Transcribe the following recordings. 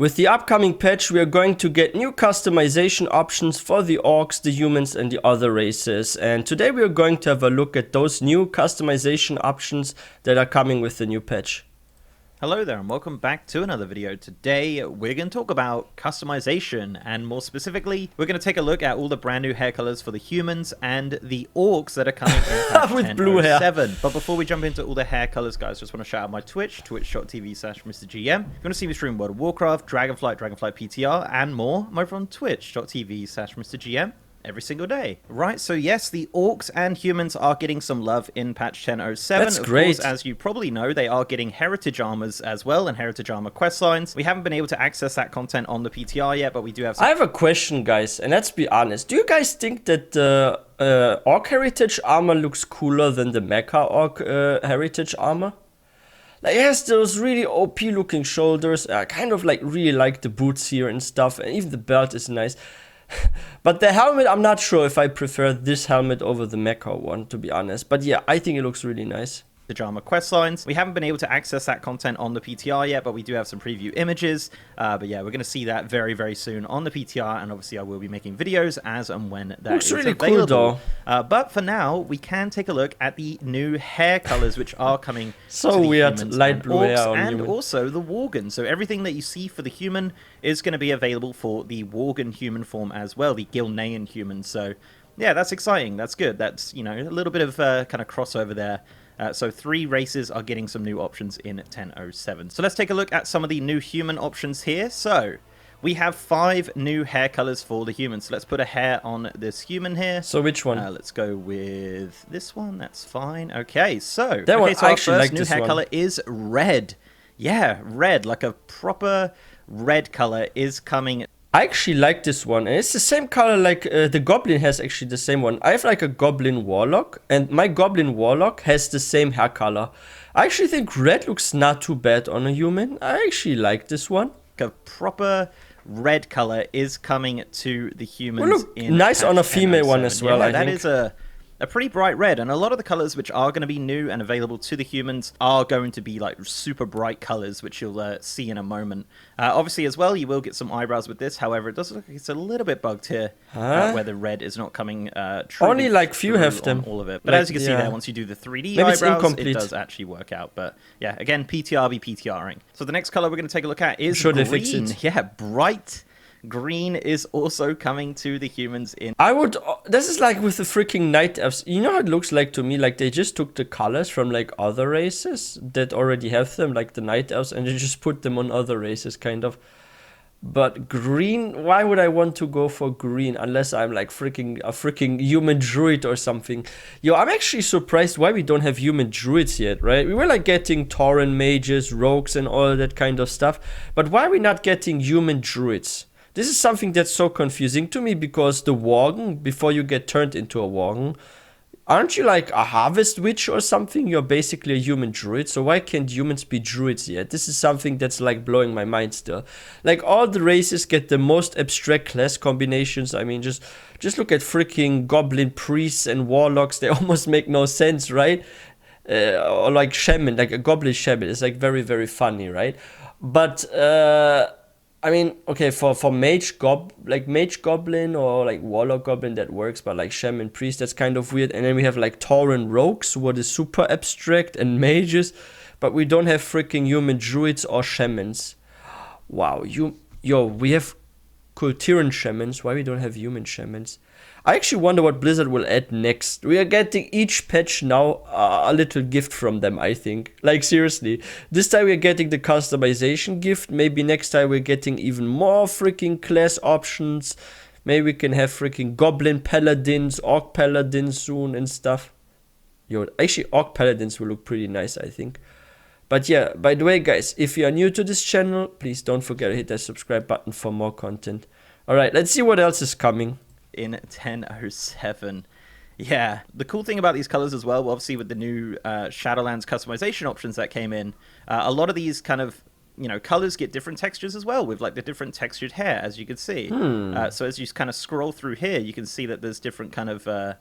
With the upcoming patch, we are going to get new customization options for the orcs, the humans, and the other races. And today we are going to have a look at those new customization options that are coming with the new patch. Hello there and welcome back to another video. Today we're going to talk about customization, and more specifically we're going to take a look at all the brand new hair colors for the humans and the orcs that are coming in patch with blue hair. But before we jump into all the hair colors, guys, just want to shout out my Twitch, twitch.tv/MrGM. If you want to see me stream World of Warcraft, Dragonflight, Dragonflight PTR, and more, I'm over on twitch.tv/MrGM. every single day. Right, so yes, the orcs and humans are getting some love in patch 10.07. That's great. Of course, as you probably know, they are getting heritage armors as well, and heritage armor quest lines. We haven't been able to access that content on the PTR yet, but we do have some... I have a question, guys, and let's be honest. Do you guys think that the orc heritage armor looks cooler than the mecha orc heritage armor? Like, it has those really OP looking shoulders. I kind of really like the boots here and stuff, and even the belt is nice. But the helmet, I'm not sure if I prefer this helmet over the mecha one, to be honest. But yeah, I think it looks really nice. Armor quest lines. We haven't been able to access that content on the PTR yet, but we do have some preview images. But yeah, we're going to see that very, very soon on the PTR, and obviously I will be making videos as and when that looks is really available. Cool, though. But for now, we can take a look at the new hair colors, which are coming so to the weird, humans light blue hair on and human. Also the worgen. So everything that you see for the human is going to be available for the worgen human form as well, the Gilnean human. So yeah, that's exciting. That's good. That's, you know, a little bit of kind of crossover there. So 3 races are getting some new options in 10.07. So let's take a look at some of the new human options here. So we have 5 new hair colors for the humans. So let's put a hair on this human here. So which one? Let's go with this one. That's fine. Okay, so, that one, so I our actually first like new hair one. color is red. Yeah, red, like a proper red color is coming. I actually like this one, and it's the same color like the goblin has actually the same one. I have like a goblin warlock, and my goblin warlock has the same hair color. I actually think red looks not too bad on a human. I actually like this one. A proper red color is coming to the humans. Will look nice on a female one as well, yeah, I that think. is a pretty bright red, and a lot of the colors which are going to be new and available to the humans are going to be like super bright colors, which you'll see in a moment. Obviously as well, you will get some eyebrows with this. However, it does look like it's a little bit bugged here, where the red is not coming only like few have them, all of it. But like, as you can see there, once you do the 3D maybe eyebrows, it does actually work out. But yeah, again, PTR be PTRing. So the next color we're going to take a look at is green. They fix it. Yeah, bright green is also coming to the humans in... This is like with the freaking night elves. You know how it looks like to me? Like they just took the colors from like other races that already have them, like the night elves, and they just put them on other races, kind of. But green, why would I want to go for green unless I'm like a freaking human druid or something? Yo, I'm actually surprised why we don't have human druids yet, right? We were like getting tauren mages, rogues, and all that kind of stuff. But why are we not getting human druids? This is something that's so confusing to me, because the worgen, before you get turned into a worgen, aren't you like a harvest witch or something? You're basically a human druid, so why can't humans be druids yet? This is something that's like blowing my mind still. Like all the races get the most abstract class combinations. I mean, just look at freaking goblin priests and warlocks. They almost make no sense, right? Or like shaman, like a goblin shaman. It's like very, very funny, right? But I mean, okay, for mage goblin or like warlock goblin, that works, but like shaman priest, that's kind of weird. And then we have like tauren rogues, what is super abstract, and mages, but we don't have freaking human druids or shamans. Wow, we have Kultiran shamans. Why we don't have human shamans? I actually wonder what Blizzard will add next. We are getting each patch now a little gift from them, I think. Like, seriously. This time we're getting the customization gift. Maybe next time we're getting even more freaking class options. Maybe we can have freaking goblin paladins, orc paladins soon and stuff. Yo, actually orc paladins will look pretty nice, I think. But yeah, by the way, guys, if you are new to this channel, please don't forget to hit that subscribe button for more content. Alright, let's see what else is coming in 10.07. Yeah, the cool thing about these colors as well, obviously with the new Shadowlands customization options that came in, a lot of these kind of, you know, colors get different textures as well, with like the different textured hair, as you can see. So as you kind of scroll through here, you can see that there's different kind of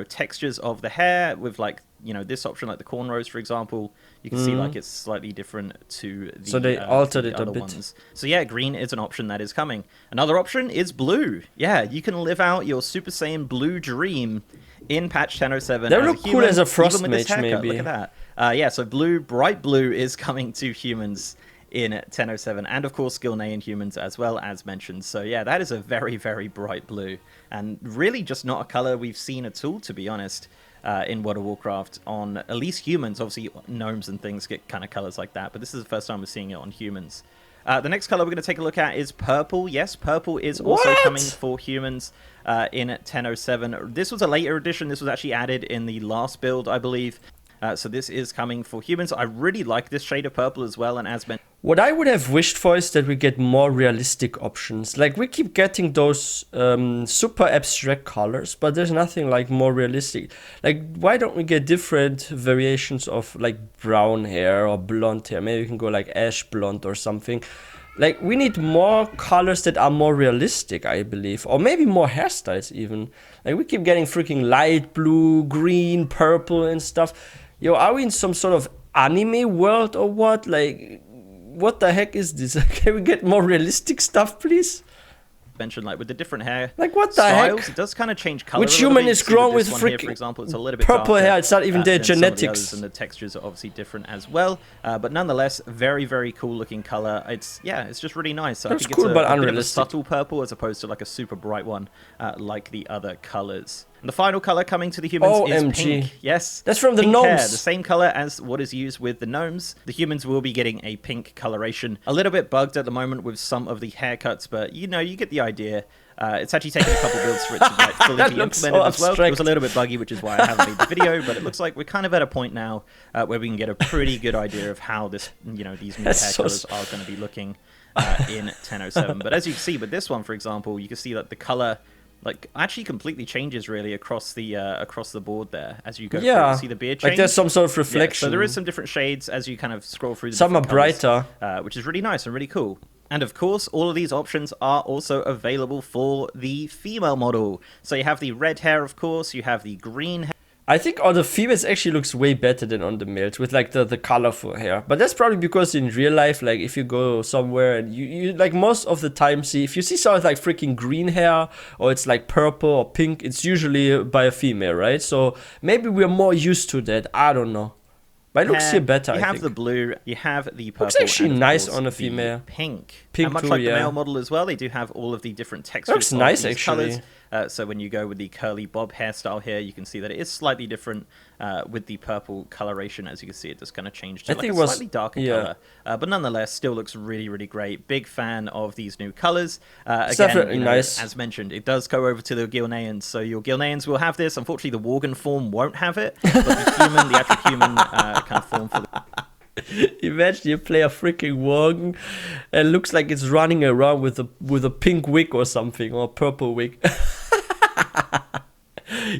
textures of the hair with like, this option, like the cornrows, for example. You can see like it's slightly different to the So they altered the it a other bit. ones. So yeah, green is an option that is coming. Another option is blue. Yeah, you can live out your Super Saiyan blue dream in patch 10.07. They look cool as a frost even with this mage, haircut. maybe. Look at that. Yeah, so bright blue is coming to humans in 10.07, and of course Gilnean humans as well, as mentioned. So yeah, that is a very, very bright blue, and really just not a color we've seen at all, to be honest, in World of Warcraft on at least humans. Obviously gnomes and things get kind of colors like that, but this is the first time we're seeing it on humans. The next color we're going to take a look at is purple. Yes, purple is also coming for humans in 10.07. This was a later edition. This was actually added in the last build, I believe. So this is coming for humans. I really like this shade of purple as well, and as mentioned, What I would have wished for is that we get more realistic options. Like, we keep getting those super abstract colors, but there's nothing like more realistic. Like, why don't we get different variations of like brown hair or blonde hair? Maybe we can go like ash blonde or something. Like, we need more colors that are more realistic, I believe. Or maybe more hairstyles even. Like, we keep getting freaking light blue, green, purple and stuff. Yo, are we in some sort of anime world or what? Like, what the heck is this? Can we get more realistic stuff, please? mentioned, like with the different hair like what the styles, heck? It does kind of change color. Which human is grown with freaking, for example, it's a little bit purple darker, hair? It's not even their than some of the genetics. others, and the textures are obviously different as well. But nonetheless, very, very cool looking color. It's just really nice. So I think cool, it's but a bit of a unrealistic. subtle purple as opposed to like a super bright one, like the other colors. And the final color coming to the humans is OMG. pink. Yes, That's from the pink hair, gnomes. the same color as what is used with the gnomes. The humans will be getting a pink coloration. A little bit bugged at the moment with some of the haircuts, but you get the idea. It's actually taken a couple builds for it to like, fully That be looks implemented so as well. It was a abstract. little bit buggy, which is why I haven't made the video, but it looks like we're kind of at a point now where we can get a pretty good idea of how this, these new That's hair so colors are going to be looking in 10.07. But as you can see with this one, for example, you can see that the color actually completely changes really across the board there as you go through. Yeah, You see the beard change? like there's some sort of Yeah, reflection. so there is some different shades as you kind of scroll through the Some are different colours, brighter. which is really nice and really cool. And of course, all of these options are also available for the female model. So you have the red hair, of course, you have the green hair. I think on the females actually looks way better than on the males with like the colorful hair. But that's probably because in real life, like if you go somewhere and you like most of the time if you see someone like freaking green hair or it's like purple or pink, it's usually by a female, right? So maybe we're more used to that. I don't know. But it looks here better, You I have think. the blue, you have the purple. Looks actually and of nice course, on a the female. Pink. Pink and much too, like yeah. the male model as well, they do have all of the different textures. Looks of nice, these actually. Colors. So when you go with the curly bob hairstyle here, you can see that it is slightly different with the purple coloration. As you can see, it does kind of change to I like think a it was- slightly darker yeah. color. But nonetheless, still looks really, really great. Big fan of these new colors. Again, definitely nice. As mentioned, it does go over to the Gilneans. So your Gilneans will have this. Unfortunately, the worgen form won't have it. But the actual human kind of form for the Imagine you play a freaking worgen and it looks like it's running around with a pink wig or something, or a purple wig.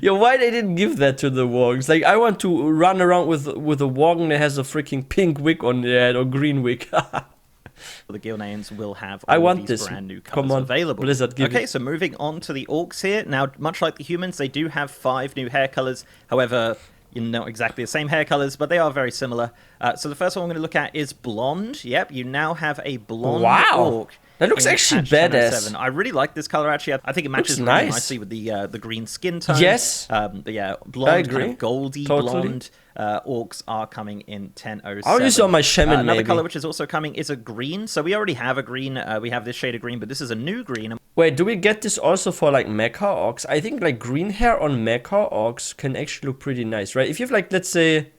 Yo, why they didn't give that to the worgens? Like, I want to run around with a worgen that has a freaking pink wig on their head or green wig. the Gilneans will have I all want of these this. brand new Come colors on, available. Blizzard, give Okay, it. so moving on to the Orcs here. Now, much like the humans, they do have 5 new hair colors. However, not exactly the same hair colors, but they are very similar. So the first one I'm going to look at is blonde. Yep, you now have a blonde Wow. orc. That looks in actually patch badass. 10.07. I really like this color actually. I think it matches Looks really nice. nicely with the green skin tone. Yes. But yeah, blonde, kind agree. of goldy Totally. blonde orcs are coming in 10.07. I'll use it on my shaman, Another maybe. color which is also coming is a green. So we already have a green. We have this shade of green, but this is a new green. Wait, do we get this also for like mecha orcs? I think like green hair on mecha orcs can actually look pretty nice, right? If you have like, let's say,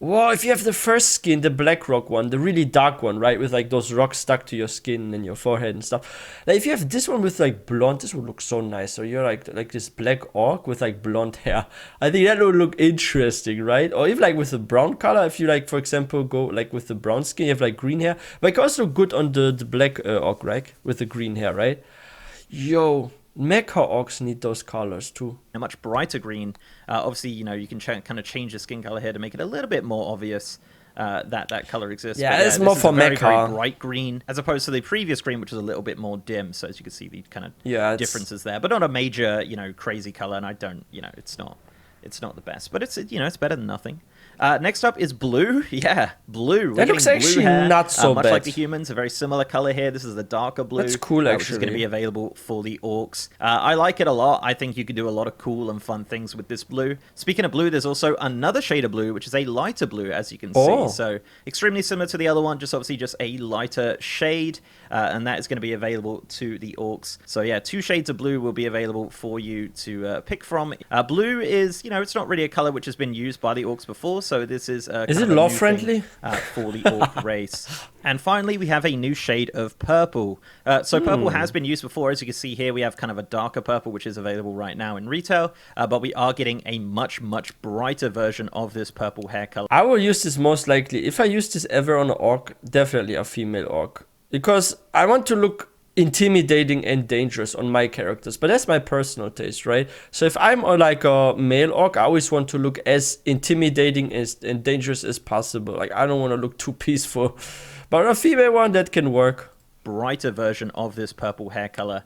well, if you have the first skin, the black rock one, the really dark one, right? With like those rocks stuck to your skin and your forehead and stuff. Like if you have this one with like blonde, this would look so nice. So you're like this black orc with like blonde hair. I think that would look interesting, right? Or if like with the brown color, if you like, for example, go like with the brown skin, you have like green hair. But it can also look good on the black orc, right? With the green hair, right? Yo, mecha orcs need those colors too. A much brighter green. Obviously, you can kind of change the skin color here to make it a little bit more obvious. that color exists. Yeah, But it's this more is for a very, very mecha. bright green, as opposed to the previous green, which is a little bit more dim. So as you can see, the kind of Yeah, differences there, but not a major, crazy color. And I don't, it's not the best, but it's it's better than nothing. Next up is blue. Yeah, blue. That looks actually not so much bad. like the humans, a very similar color here. This is the darker blue. That's cool, Which is going to be available for the orcs. I like it a lot. I think you can do a lot of cool and fun things with this blue. Speaking of blue, there's also another shade of blue, which is a lighter blue, as you can see. So extremely similar to the other one, just obviously just a lighter shade. And that is going to be available to the orcs. So yeah, 2 shades of blue will be available for you to pick from. Blue is, it's not really a color which has been used by the orcs before. So this is it love friendly for the orc race. And finally, we have a new shade of purple. So purple has been used before. As you can see here, we have kind of a darker purple, which is available right now in retail. But we are getting a much, much brighter version of this purple hair color. I will use this most likely. If I use this ever on an orc, definitely a female orc. Because I want to look intimidating and dangerous on my characters, but that's my personal taste, right? So if I'm like a male orc, I always want to look as intimidating and dangerous as possible. Like I don't want to look too peaceful, but a female one, that can work. Brighter version of this purple hair color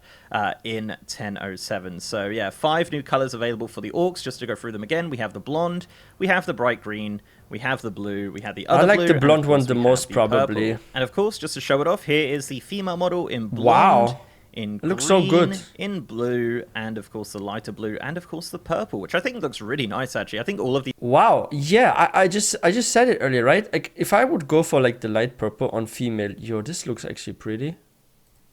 in 1007. So yeah, 5 new colors available for the orcs. Just to go through them again, we have the blonde, we have the bright green, we have the blue, we have the other blue. I like the blonde one the most, probably. Purple. And of course, just to show it off, here is the female model in blonde. Wow. In it looks so good. In blue, and of course the lighter blue, and of course the purple, which I think looks really nice actually. I think all of the wow, yeah, I just said it earlier, right? Like if I would go for like the light purple on female, yo, this looks actually pretty.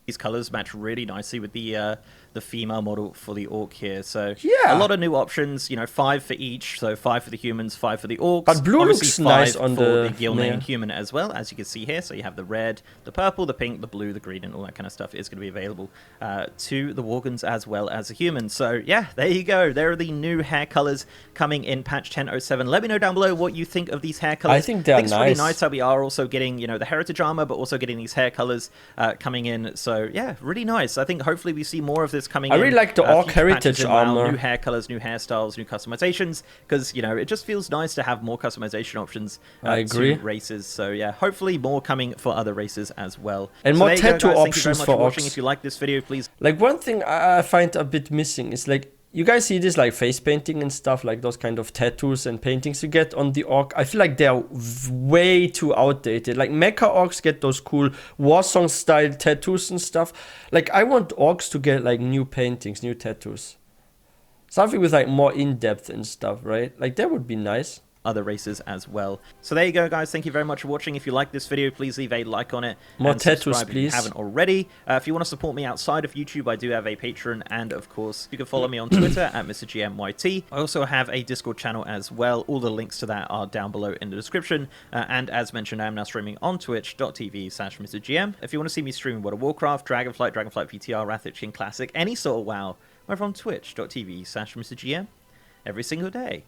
These colors match really nicely with the female model for the orc here. So yeah, a lot of new options. 5 for each. So 5 for the humans, 5 for the orcs. But blue looks nice on the Gilnean human as well, as you can see here. So you have the red, the purple, the pink, the blue, the green, and all that kind of stuff is going to be available to the worgens as well as the humans. So yeah, there you go. There are the new hair colors coming in patch 1007. Let me know down below what you think of these hair colors. I think they're nice. It's really nice how we are also getting the heritage armor, but also getting these hair colors coming in. So yeah, really nice. I think hopefully we see more of this coming in. I really like the orc heritage armor. New hair colors, new hairstyles, new customizations, because it just feels nice to have more customization options I agree. to races. So yeah, hopefully more coming for other races as well. And so more tattoo options for watching. orcs. If you like this video, please. Like one thing I find a bit missing is like, you guys see this like face painting and stuff, like those kind of tattoos and paintings you get on the orc. I feel like they're way too outdated. Like mecha orcs get those cool Warsong style tattoos and stuff. Like I want orcs to get like new paintings, new tattoos. Something with like more in-depth and stuff, right? Like that would be nice. Other races as well. So there you go, guys. Thank you very much for watching. If you like this video, please leave a like on it. More and tattoos, subscribe please. If you haven't already. If you want to support me outside of YouTube, I do have a Patreon, and of course, you can follow me on Twitter at MrGMYT. I also have a Discord channel as well. All the links to that are down below in the description. And as mentioned, I am now streaming on twitch.tv/MrGM. If you want to see me streaming World of Warcraft, Dragonflight, Dragonflight VTR, Wrath of King Classic, any sort of WoW, I'm over on twitch.tv/MrGM every single day.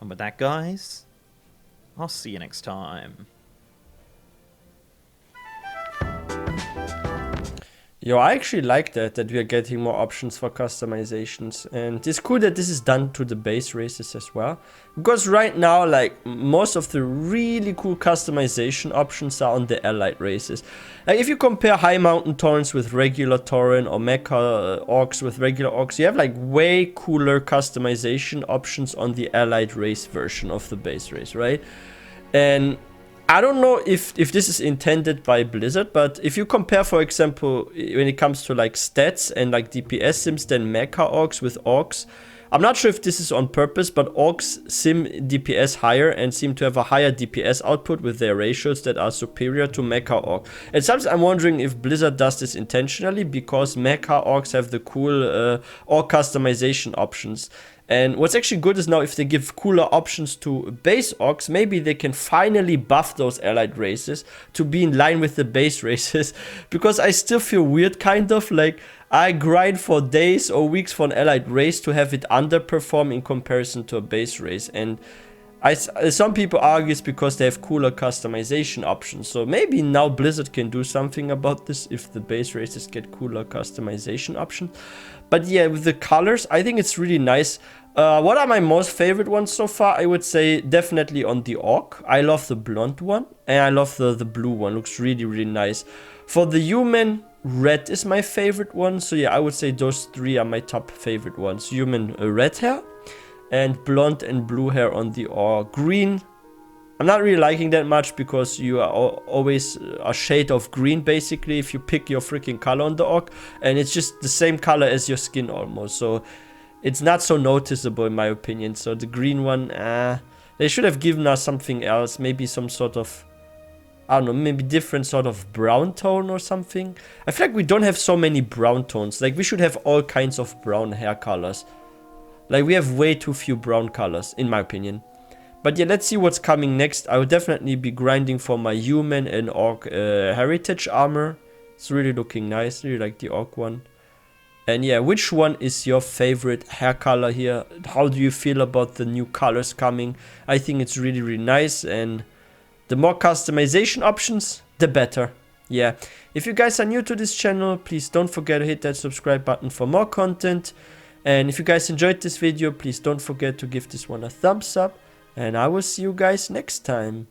And with that, guys, I'll see you next time. Yo, I actually like that we are getting more options for customizations, and it's cool that this is done to the base races as well, because right now like most of the really cool customization options are on the allied races. Like if you compare high mountain taurens with regular tauren or mecha orcs with regular orcs, you have like way cooler customization options on the allied race version of the base race, right? And I don't know if this is intended by Blizzard, but if you compare, for example, when it comes to like stats and like DPS sims, then mecha orcs with orcs, I'm not sure if this is on purpose, but orcs sim DPS higher and seem to have a higher DPS output with their ratios that are superior to mecha orc. And sometimes I'm wondering if Blizzard does this intentionally because mecha orcs have the cool orc customization options. And what's actually good is now if they give cooler options to base orcs, maybe they can finally buff those allied races to be in line with the base races. Because I still feel weird, kind of like I grind for days or weeks for an allied race to have it underperform in comparison to a base race. And some people argue it's because they have cooler customization options. So maybe now Blizzard can do something about this if the base races get cooler customization options. But yeah, with the colors, I think it's really nice. What are my most favorite ones so far? I would say definitely on the orc. I love the blonde one, and I love the blue one. Looks really, really nice. For the human, red is my favorite one. So yeah, I would say those three are my top favorite ones. Human, red hair, and blonde and blue hair on the orc. Green, I'm not really liking that much because you are always a shade of green basically if you pick your freaking color on the orc, and it's just the same color as your skin almost. So it's not so noticeable in my opinion. So the green one, they should have given us something else. Maybe some sort of, I don't know, maybe different sort of brown tone or something. I feel like we don't have so many brown tones. Like we should have all kinds of brown hair colors. Like we have way too few brown colors in my opinion. But yeah, let's see what's coming next. I will definitely be grinding for my human and orc heritage armor. It's really looking nice. Really like the orc one. And yeah, which one is your favorite hair color here? How do you feel about the new colors coming? I think it's really, really nice. And the more customization options, the better. Yeah, if you guys are new to this channel, please don't forget to hit that subscribe button for more content. And if you guys enjoyed this video, please don't forget to give this one a thumbs up. And I will see you guys next time.